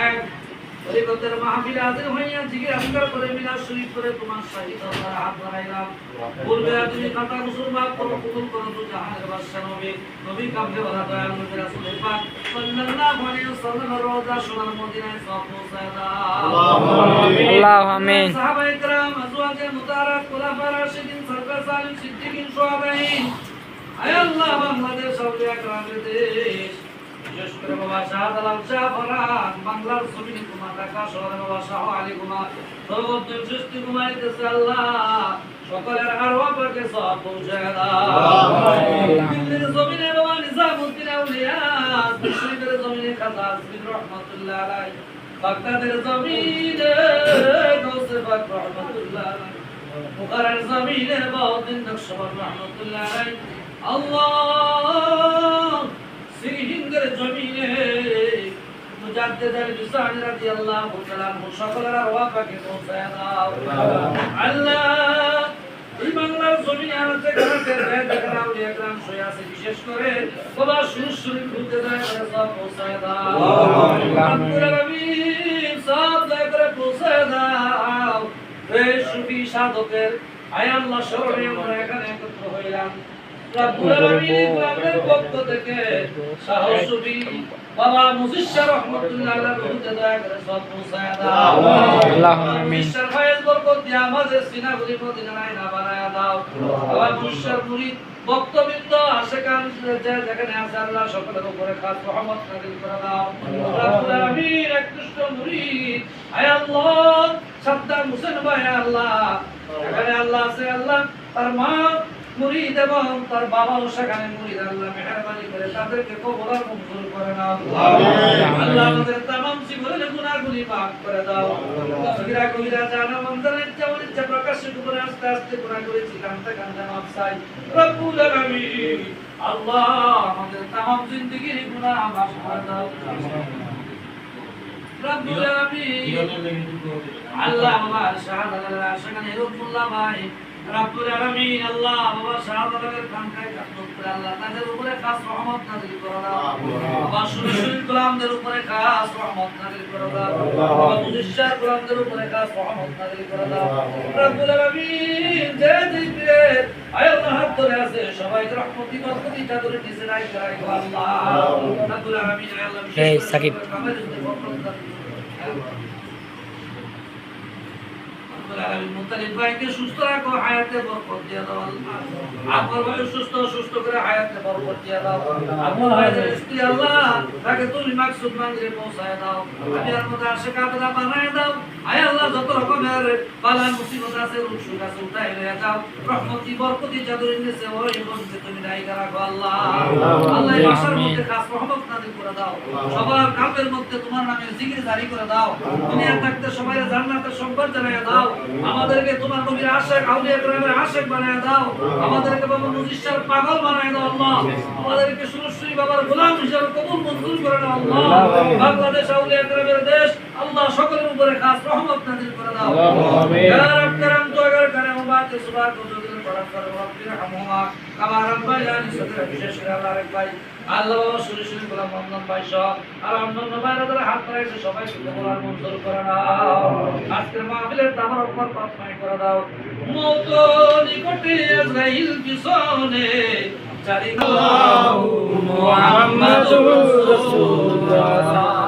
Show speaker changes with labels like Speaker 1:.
Speaker 1: এক তরিকতের মাহফিলে হাজির হইয়া জিকির আজকার করে মিলাদ শরীফ করে তোমার শাহিদ আল্লাহর হাত বাড়াইলাম। পূর্বে তুমি খাতা কুসুর মাফ করো, কবুল করো তো জাহানের বাদশা নবী কামকে বলা দয়াল নবী রাসূল পাক সাল্লাল্লাহু আলাইহি ওয়াসাল্লাম রওজা সোনার মদিনায় সওয়াব পৌঁছায় দাও।
Speaker 2: আল্লাহু আমিন।
Speaker 1: সাহাবায়ে কেরাম, আজওয়াজে মুতাহারাত, খুলাফায়ে রাশিদিন, সরকার সালিম, সিদ্দিকিন, শুহাদাঈন, আয় আল্লাহ বাংলাদেশ আউলিয়া কেরামের দেশ, বিশেষ করে বাবা শাহজালাল শাহ ফরহাদ বাংলার জমিনে তোমার ঢাকা শহরে বাবা শাহ আলী কুমার সর্বোত্তম সৃষ্টি কুমারিতেছে আল্লাহ সকলের আরওয়াহ পাকে সওয়াব পৌঁছায় দাও। দিল্লির জমিনে বাবা নিজামউদ্দিন আউলিয়া, শরীফের জমিনে খাজা আসমিন রহমাতুল্লাহ আলাইহি, বাগদাদের জমিনে গৌসে পাক রহমাতুল্লাহ আলাইহি, বুখারার জমিনে বাউদ্দিন নকশবন্দ রহমাতুল্লাহ আলাইহি, আল্লাহ সিরিহিন্দের জমিনে মুজাদ্দিদ আল-বিসারি রাদিয়াল্লাহু তাআলা আনহু সকলের আরওয়াহ পাকে পৌঁছায় দাও। আল্লাহ এই বাংলার জমিনে আছে গ্রামের বেদা আউলিয়া গ্রাম শুয়ে আছে, বিশেষ করে বাবা সুরসুরি ঘুরতে যায় করে সব পৌঁছায় দাও। রব্বুল আলামিন সব দয়া করে পৌঁছায় দাও। এই সুফি সাধকের আয় আল্লাহ শরণে আমরা এখানে একত্র হইলাম। রব্বুল আলামিন আমাদের পক্ষ থেকে সাহসী বাবা মুজিশা রহমাতুল্লাহ আলাইহি রুতে দয়া করে সব পৌঁছায় দাও।
Speaker 2: আল্লাহুম্মা আমিন।
Speaker 1: মুজিশার ফয়েজ বরকত দিয়ে আমাদের সিনাগুলি মদিনায় না বানায়া দাও। বাবা মুজিশার মুরিদ ভক্তবৃন্দ আশিকান যেখানে আছে আল্লাহ সকলের উপরে খাস রহমত নাযিল করে দাও। রব্বুল আলামিন একনিষ্ঠ মুরিদ আয় আল্লাহ সাদ্দাম হোসেন ভাই আল্লাহ এখানে আল্লাহ আছে, আল্লাহ তার মা মুরিদ এবং তার বাবাও সেখানে মুরিদ, আল্লাহ মেহেরবানি করে তাদেরকে কবুল আর মঞ্জুর করে নাও। আল্লাহ আমাদের तमाम জীবনের গুনাহগুলি মাফ করে দাও। সগীরা কবিরা জানা মন্দিরের যেমন ইচ্ছা প্রকাশিত করে আস্তে আস্তে গুনাহ করেছি, কান্তা কান্তা মাফ চাই রব্বুল আলামিন। আল্লাহ আমাদের तमाम জিন্দেগির গুনাহ মাফ করে দাও রব্বুল আলামিন। আল্লাহ আমার শাহজালাল আশিকান হিরুল্লাহ ভাই রব্বুল আলামিন, আল্লাহ বাবা শাহজালালের কাঙ্ক্ষায় কাতুত করে আল্লাহ তাদের উপরে খাস রহমত নাযিল করে দাও। বাবা সুরসুল গোলামদের উপরে খাস রহমত নাযিল করে দাও। বাবা মুজিশার গোলামদের উপরে খাস রহমত নাযিল করে দাও রব্বুল আলামিন। যে দিকে আয় আল্লাহ হাত ধরে আছে সবাইকে রহমতি বরকতি চাদরে নিচে রাখো আল্লাহ রব্বুল আলামিন। আয় আল্লাহ
Speaker 2: এই সাকিব
Speaker 1: মুতালিব ভাইকে সুস্থ রাখো, হায়াতে বরকত দিয়ে দাও আল্লাহ। আপনার ভাই সুস্থ করে হায়াতে বরকত দিয়ে দাও। আপনার ভাইয়ের স্ত্রী আল্লাহ তাকে তুমি মাকসুদ মঞ্জিলে পৌঁছায় দাও। আমি আর মধ্যে আশিক আবদা বানায় দাও। আয় আল্লাহ যত রকমের বালা মুসিবত আছে রুসুল আছে উঠাই লয়ে যাও। রহমতি বরকতি চাদরে নিচে ওই বন্ধে তুমি রাইখা রাখো আল্লাহ। আল্লাহ এই মাসের মধ্যে খাস রহমত নাযিল করে দাও। সবার কালবের মধ্যে তোমার নামের জিকির জারি করে দাও। দুনিয়া থাকতে সবাই জান্নাতের সংবাদ জানাইয়া দাও। আমাদেরকে তোমার নবীর আশিক আউলিয়া কেরামের আশিক বানায় দাও। আমাদেরকে বাবা মুজিশার পাগল বানায় দাও আল্লাহ। আমাদেরকে সুরসুরি বাবার গোলাম হিসেবে কবুল মঞ্জুর করে নাও আল্লাহ। বাংলাদেশ আউলিয়া কেরামের দেশ আল্লাহ সকলের উপরে খাস রহমত নাযিল করে দাও। আমিন ইয়া রব করম তো अगर करे বাতে সুবহান কুদরতের পরম করে রব্বির হামহুমা কামা রাব্বায়ানি সদর বিশেষ করে আল্লাহ রাখ ভাই আল্লাহ বাবা সুরসুরি গোলাম মোহাম্মদ ভাই সহ আর অন্যান্য ভাইরা হাত ধরেছে সবাইকে কবুল আর মঞ্জুর করে নাও। আজকের মাহফিলের তামার উপর পাতমাই করে দাও। মওত নিকটে আজরাইল পিছনে চারি আল্লাহু মুহাম্মাদুর রাসূলুল্লাহ।